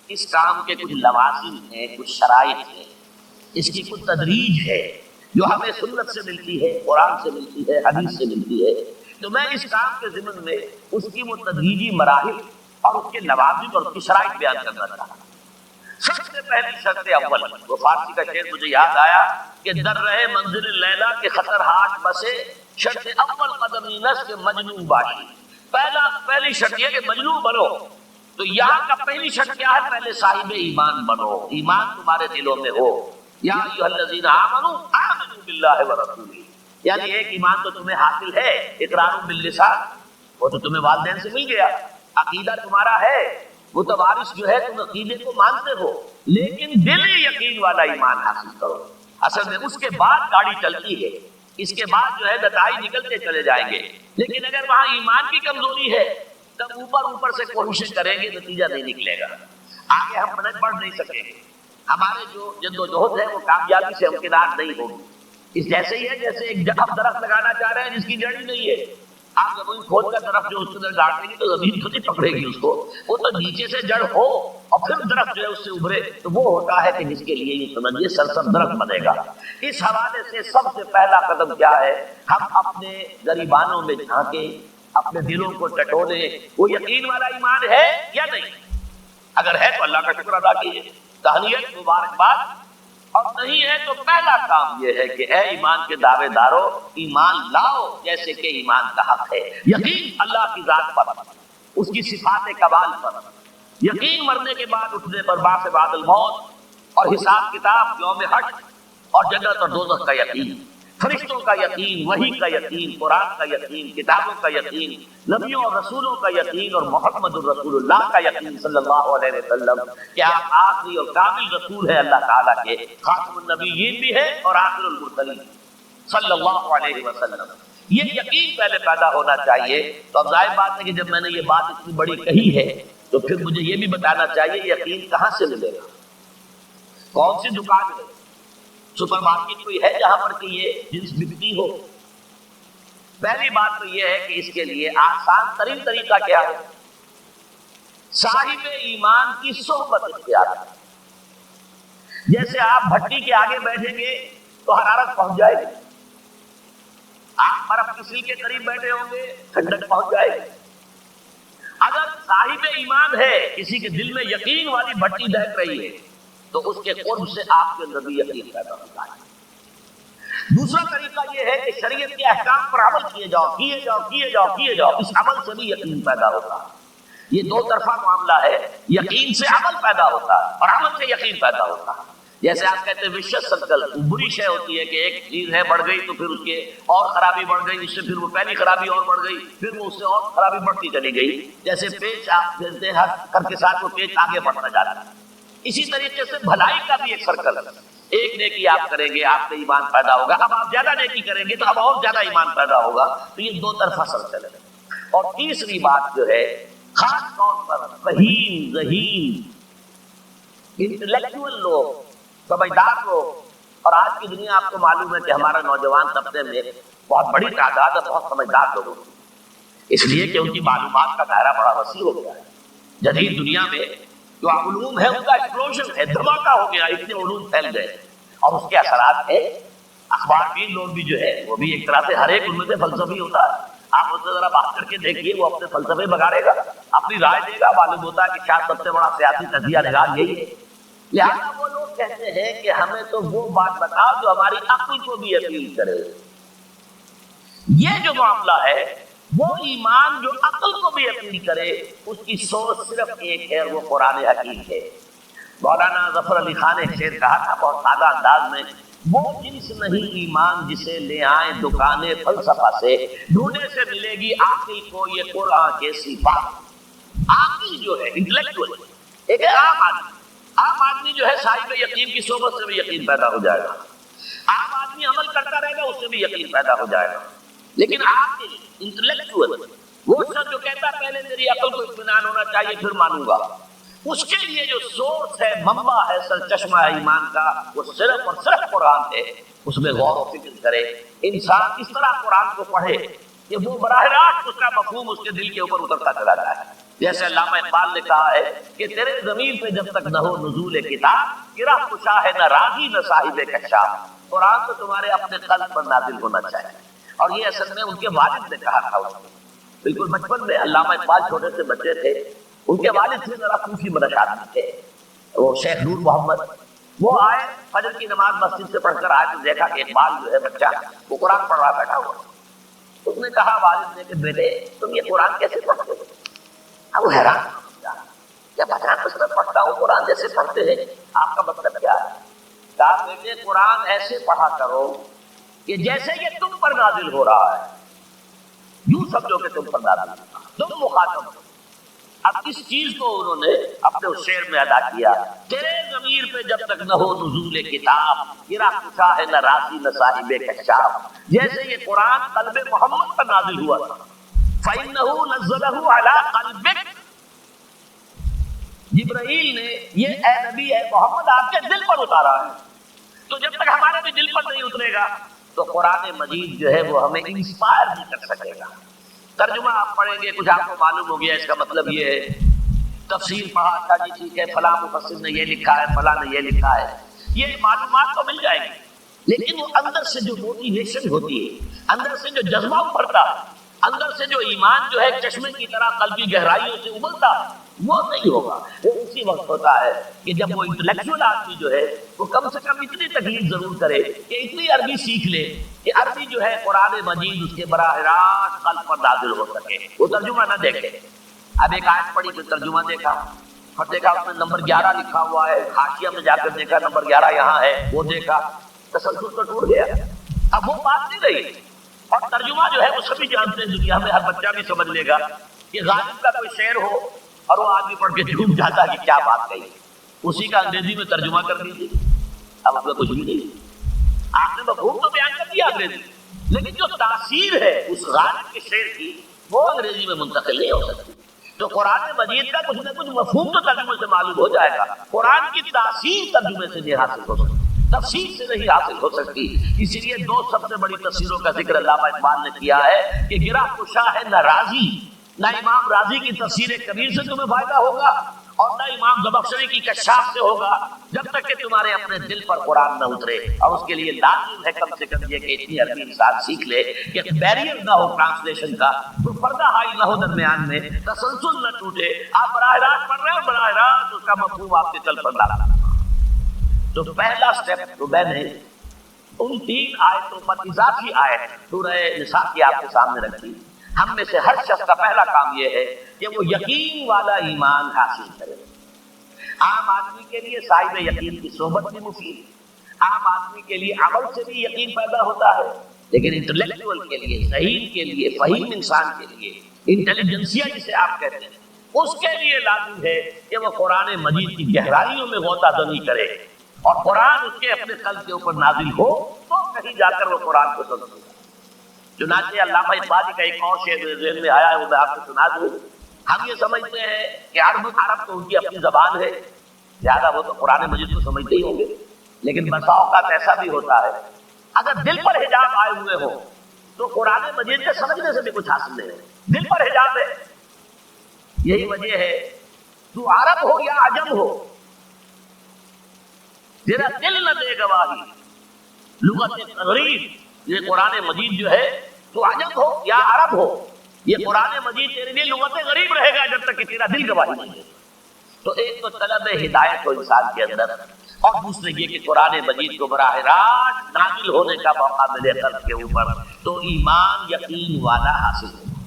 اس کام کے کچھ لوازم ہیں، کچھ شرائط ہیں، اس کی کچھ تدریج ہے جو ہمیں سنت سے ملتی ہے، قرآن سے ملتی ہے، حدیث سے ملتی ہے. تو میں اس کام کے ضمن میں اس کی وہ تدریجی مراحل اور اس کے لوازم اور اس کی شرائط بیان کرنا چاہتا ہوں. سب سے پہلی شرط اول، وہ فارسی کا شعر مجھے یاد آیا کہ در رہے منزل لیلا کے خطر ہاٹ بسے، شرط اول قدم اینس کے مجنون باشی. پہلی شرط یہ کہ مجنون بنو. تو یہاں کا پہلی شرط کیا ہے؟ پہلے صاحب ایمان بنو، ایمان تمہارے دلوں میں ہو. یا ایھا الذین آمنوا آمنوا باللہ ورسولہ، یعنی ایک ایمان تو تمہیں حاصل ہے، اقرار باللسان، وہ تو تمہیں والدین سے مل گیا. عقیدہ تمہارا ہے، متوارث جو ہے تم عقیدے کو مانتے ہو، لیکن دلی یقین والا ایمان حاصل کرو. اصل میں اس کے بعد گاڑی چلتی ہے، اس کے بعد جو ہے نتائج نکلتے چلے جائیں گے. لیکن اگر وہاں ایمان کی کمزوری ہے تب اوپر سے کوششیں کریں گے، نتیجہ نہیں نکلے گا، آگے ہم بڑھ نہیں سکیں گے. ہمارے جو جد و جہد ہے وہ کامیابی سے ہمکنار نہیں ہوگی. اس جیسے ہی ہے جیسے ایک جب درخت لگانا چاہ رہے ہیں جس کی جڑ ہی نہیں ہے. آپ زمین کھود کر درخت جو اس کے اندر ڈالیں گے تو زمین تو نہیں پکڑے گی اس کو، وہ تو نیچے سے جڑ ہو اور پھر درخت جو ہے اس سے ابھرے، تو وہ ہوتا ہے کہ جس کے لیے یہ سمجھیے سرسبز درخت بنے گا. اس حوالے سے سب سے پہلا قدم کیا ہے؟ ہم اپنے غریبانوں میں جھانکیں، اپنے دلوں کو ٹٹولیں، وہ یقین والا ایمان ہے یا نہیں. اگر ہے تو اللہ کا شکر ادا کیجیے، تہنیت، مبارکباد. اور نہیں ہے تو پہلا کام یہ ہے کہ اے ایمان کے دعوے دارو، ایمان لاؤ جیسے کہ ایمان کا حق ہے. یقین اللہ کی ذات پر، اس کی صفات کمال پر، یقین مرنے کے بعد اٹھنے پر، بعث بعد الموت اور حساب کتاب، یوم حشر اور جنت اور دوزخ کا یقین، فرشتوں کا یقین، وحی کا یقین، قرآن کا یقین، کتابوں کا یقین، نبیوں اور رسولوں کا یقین اور محمد الرسول اللہ کا یقین صلی اللہ علیہ وسلم کہ آپ آخری اور کامل رسول ہیں اللہ تعالیٰ کے، خاتم النبیین بھی ہے اور آخر المرسلین صلی اللہ علیہ وسلم. یہ یقین پہلے پیدا ہونا چاہیے. تو اب ظاہر بات ہے کہ جب میں نے یہ بات اتنی بڑی کہی ہے تو پھر مجھے یہ بھی بتانا چاہیے یقین کہاں سے ملے گا، کون سی دکان ہے، سپر مارکیٹ کوئی ہے جہاں پر کہ یہ جنس بکتی ہو؟ پہلی بات تو یہ ہے کہ اس کے لیے آسان ترین طریقہ کیا ہے؟ صاحب ایمان کی صحبت اختیار ہے. جیسے آپ بھٹی کے آگے بیٹھیں گے تو حرارت پہنچ جائے گی، آپ برف کی سیل کے قریب بیٹھے ہوں گے ٹھنڈک پہنچ جائے گی. اگر صاحب ایمان ہے، کسی کے دل میں یقین والی بھٹی دہک رہی ہے تو اس کے قرب سے آپ کے اندر بھی یقین پیدا ہوتا ہے. دوسرا طریقہ یہ ہے کہ شریعت کے احکام پر عمل کیے جاؤ، کیے جاؤ، کیے جاؤ، کیے جاؤ، اس عمل سے بھی یقین پیدا ہوتا ہے. یہ دو طرفہ معاملہ ہے، یقین سے عمل پیدا ہوتا ہے اور عمل سے یقین پیدا ہوتا ہے. جیسے آپ کہتے ہیں وشیس سرکل، بری شے ہوتی ہے کہ ایک چیز ہے بڑھ گئی تو پھر اس کے اور خرابی بڑھ گئی، اس سے پھر وہ پہلی خرابی اور بڑھ گئی، پھر وہ اس سے اور خرابی بڑھتی چلی گئی. جیسے پیچ آپ دیکھتے ہیں ہر کر کے ساتھ وہ پیچ آگے بڑھتا جاتا ہے. اسی طریقے سے بھلائی کا بھی ایک سرکل ہے. ایک نیکی آپ کریں گے آپ کا ایمان پیدا ہوگا، اب آپ زیادہ نیکی کریں گے تو اب اور زیادہ ایمان پیدا ہوگا. تو یہ دو طرفہ سرکل ہے. اور تیسری بات جو ہے خاص طور پر فہیم، ذہین، انٹلیکچوئل لوگ، سمجھدار لوگ، اور آج کی دنیا آپ کو معلوم ہے کہ ہمارا نوجوان طبقے میں بہت بڑی تعداد ہے بہت سمجھدار لوگوں کی، اس لیے کہ ان کی معلومات کا دائرہ بڑا وسیع ہو گیا ہے. جدید دنیا میں جو علوم ہے ان کا ایکسپلوژن ہے، دھماکہ ہو گیا، اتنے علوم پھیل گئے اور اس کے اثرات ہیں. اخبار بین لوگ بھی جو ہے وہ بھی ایک طرح سے ہر ایک ان میں سے فلسفی ہوتا ہے. آپ اس سے ذرا بات کر کے دیکھیے، وہ اپنے فلسفے بگاڑے گا، اپنی رائے دے گا. معلوم ہوتا ہے کہ شاید سب سے بڑا سیاسی تجزیہ نگار یہی ہے. لہٰذا وہ لوگ کہتے ہیں کہ ہمیں تو وہ بات بتاؤ جو ہماری عقل کو بھی اپیل کرے. یہ جو معاملہ ہے وہ ایمان جو عقل کو بھی اپیل کرے، اس کی سوچ صرف ایک ہے اور وہ قرآن حکیم ہے. مولانا ظفر علی خان نے شعر کہا تھا بہت سادہ انداز میں، وہ جنس نہیں ایمان جسے لے آئیں دکانیں فلسفہ سے، ڈھونڈنے سے ملے گی عاقل کو یہ قرآن کے صفات. عاقل جو ہے انٹلیکچوئل ایک عام آدمی جو ہے صاحب یقین کی صحبت سے بھی یقین پیدا ہو جائے گا. عام آدمی عمل کرتا رہے گا اس سے بھی یقین پیدا ہو جائے گا. لیکن عاقل انٹلیکچوئل وہ شخص جو کہتا ہے پہلے میری عقل کو اطمینان ہونا چاہیے پھر مانوں گا، اس کے لیے جو سورس ہے، منبع ہے، سرچشمہ ہے ایمان کا، وہ صرف اور صرف قرآن ہے. اس میں غور و فکر کرے. انسان اس طرح قرآن کو پڑھے کہ وہ براہ راست اس کا مفہوم اس کے دل کے اوپر اترتا چلا جائے. جیسے علامہ اقبال نے کہا ہے کہ تیرے ضمیر پہ جب تک نہ ہو نزول کتاب، گرا کشا ہے نہ راضی نہ صاحب کشاف۔ قرآن تو تمہارے اپنے قلب پر نازل ہونا چاہیے، اور یہ اصل میں ان کے والد نے کہا تھا اس کو۔ بالکل بچپن میں علامہ اقبال چھوٹے سے بچے تھے، ان کے والد سے ذرا صوفی مدرسہ آدمی تھے، وہ شیخ نور محمد۔ وہ آئے فجر کی نماز مسجد سے پڑھ کر آئے تو دیکھا کہ اقبال جو ہے بچہ وہ قرآن پڑھ رہا بیٹھا ہوا۔ اس نے کہا والد نے کہ بیٹے تم یہ قرآن کیسے پڑھتے ہو؟ اب وہ حیران کیا 50% پڑھتا ہوں قرآن جیسے پڑھتے ہیں، آپ کا مطلب کیا ہے؟ کہا بیٹے قرآن ایسے پڑھا کرو کہ جیسے یہ تم پر نازل ہو رہا ہے، یوں سمجھو کہ تم پر نازل ہو رہا ہے، تم مخاطب ہو۔ اب اس چیز کو انہوں نے اپنے اس شعر میں ادا کیا، تیرے ضمیر پہ جب تک نہ ہو نزول کتاب، گرا کشا ہے نہ راضی نہ صاحب کشاف۔ جیسے یہ قرآن قلب محمد پر نازل ہوا تھا، فَإِنَّهُ نَزَّلَهُ عَلَىٰ قَلْبِكَ، جبرائیل نے یہ اے نبی اے محمد آپ کے دل پر اتارا ہے۔ تو جب تک ہمارے بھی دل پر نہیں اترے گا تو قرآن مجید جو ہے وہ ہمیں انسپائر نہیں کر سکے گا۔ ترجمہ آپ پڑھیں گے، کچھ آپ کو معلوم ہو گیا اس کا مطلب یہ ہے، تفسیر پڑھا اچھا جی ٹھیک ہے فلاں مفسر نے یہ لکھا ہے فلاں نے یہ لکھا ہے، یہ معلومات تو مل جائے گی، لیکن وہ اندر سے جو موٹیویشن ہوتی ہے، اندر سے جو جذبہ ابھرتا ہے، اندر سے جو ایمان جو ہے چشمے کی طرح قلبی گہرائیوں سے ابلتا وہ نہیں ہوگا۔ وہ اسی وقت ہوتا ہے کہ جب وہ انٹلیکچوئل آدمی جو ہے وہ کم سے کم اتنی تکلیف ضرور کرے کہ اتنی عربی سیکھ لے کہ عربی جو ہے قرآن مجید اس کے براہ راست قلب پر نازل ہو سکے، وہ ترجمہ نہ دیکھے۔ اب ایک آیت پڑھی تو ترجمہ دیکھا، پھر دیکھا اس میں نمبر 11 لکھا ہوا ہے، حاشیہ میں جا کر دیکھا نمبر 11 یہاں ہے، وہ دیکھا، تسلسل تو ٹوٹ گیا۔ اب وہ بات نہیں رہی، اور ترجمہ جو ہے وہ سبھی جانتے ہیں، دنیا میں ہر بچہ بھی سمجھ لے گا کہ غالب کا کوئی شعر ہو اور وہ آدمی پڑھ کے جھوم جاتا کہ کیا بات کہی، اسی کا انگریزی میں ترجمہ کر دیجیے، اب اس میں کچھ بھی نہیں۔ آپ نے مفہوم تو بیان کر دیا انگریزی، لیکن جو تاثیر ہے اس غالب کے شعر کی وہ انگریزی میں منتقل نہیں ہو سکتی۔ تو قرآن مجید کا کچھ نہ کچھ مفہوم تو ترجمے سے معلوم ہو جائے گا، قرآن کی تاثیر ترجمے سے نہیں حاصل ہو سکتی، تفسیر سے نہیں حاصل ہو سکتی۔ اسی لیے دو سب سے بڑی تفسیروں کا ذکر علامہ اقبال نے کیا ہے کہ گرا کشا ہے نہ راضی، نہ امام راضی کی تفسیر کبیر سے تمہیں فائدہ ہوگا اور نہ امام زمخشری کی کشاف سے ہوگا، جب تک کہ تمہارے اپنے دل پر قرآن نہ اترے۔ اور اس کے لیے لازم ہے کم سے کم یہ کہ اتنی عربی انسان سیکھ لے کہ بیریئر نہ ہو ٹرانسلیشن کا، کوئی پردہ حائل نہ ہو درمیان میں، تسلسل نہ ٹوٹے، آپ براہ راست پڑھ رہے ہیں، براہ راست اس کا مفہوم آپ کے دل پر ڈالا۔ تو پہلا سٹیپ تو میں نے ان 3 آیتوں پر اضافی آیت سورہ نساء کی آپ کے سامنے رکھی۔ ہم میں سے ہر شخص کا پہلا کام یہ ہے کہ وہ یقین والا ایمان حاصل کرے۔ عام آدمی کے لیے صاحب یقین کی صحبت بھی مفید، عام آدمی کے لیے عمل سے بھی یقین پیدا ہوتا ہے، لیکن انٹلیکچوئل کے لیے، ذہین کے لیے، فہیم انسان کے لیے، انٹیلیجنسیا جسے آپ کہتے ہیں، اس کے لیے لازم ہے کہ وہ قرآن مجید کی گہرائیوں میں غوطہ زنی کرے، اور قرآن اس کے اپنے قلب کے اوپر نازل ہو تو کہیں جا کر وہ قرآن کو سمجھے۔ چنانچہ علامہ اقبال کا ایک اور شعر ذہن میں آیا ہے، وہ میں آپ کو سنا دوں۔ ہم یہ سمجھتے ہیں کہ عرب تو ان کی اپنی زبان ہے، لہٰذا وہ تو قرآن مجید کو سمجھتے ہی ہوں گے، لیکن بسا اوقات ایسا بھی ہوتا ہے اگر دل پر حجاب آئے ہوئے ہو تو قرآن مجید کے سمجھنے سے بھی کچھ حاصل نہیں ہے، دل پر حجاب ہے۔ یہی وجہ ہے تو عرب ہو یا عجم ہو، تیرا دل نہ دے گواہی، لغت غریب، یہ قرآن مجید جو ہے تو عجم ہو یا عرب ہو، یہ قرآن مجید تیرے لیے لغت غریب رہے گا جب تک کہ تیرا دل گواہی نہیں دے۔ تو ایک تو طلب ہدایت ہو انسان کے اندر، اور دوسرے یہ کہ قرآن مجید کو براہ راست نازل ہونے کا موقع ملے قلب کے اوپر، تو ایمان یقین والا حاصل ہو۔